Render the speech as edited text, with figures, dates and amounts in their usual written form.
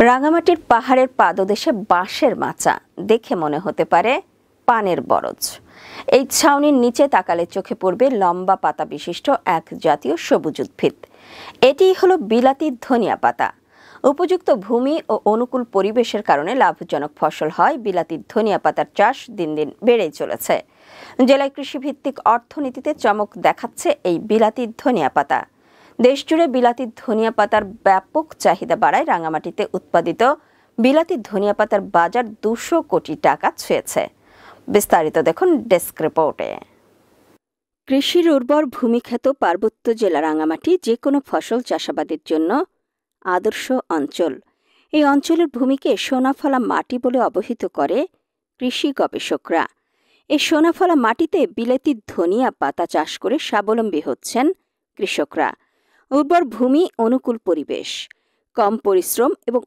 রাঙামাটির পাহাড়ের পাদদেশে বাঁশের মাচা দেখে মনে হতে পারে পানের বরজ। এই ছাউনির নিচে তাকালে চোখে পড়বে লম্বা পাতা বিশিষ্ট এক জাতীয় সবুজ উদ্ভিদ। এটিই হলো বিলাতি ধনিয়া পাতা। উপযুক্ত ভূমি ও অনুকূল পরিবেশের কারণে লাভজনক ফসল হয় বিলাতি ধনিয়া পাতার চাষ দিন দিন বেড়েই চলেছে। জেলায় কৃষিভিত্তিক অর্থনীতিতে চমক দেখাচ্ছে এই বিলাতি ধনিয়া পাতা। দেশজুড়ে বিলাতি ধনিয়া পাতার ব্যাপক চাহিদা বাড়ায় রাঙামাটিতে উৎপাদিত বিলাতি ধনিয়া পাতার বাজার ২০০ কোটি টাকা ছুঁয়েছে। বিস্তারিত দেখুন ডেস্ক রিপোর্টে। কৃষির উর্বর ভূমিখ্যাত পার্বত্য জেলা রাঙামাটি যে কোনো ফসল চাষাবাদের জন্য আদর্শ অঞ্চল। এই অঞ্চলের ভূমিকে সোনাফলা মাটি বলে অবহিত করে কৃষি গবেষকরা। এই সোনাফলা মাটিতে বিলাতি ধনিয়া পাতা চাষ করে স্বাবলম্বী হচ্ছেন কৃষকরা। উর্বর ভূমি, অনুকূল পরিবেশ, কম পরিশ্রম এবং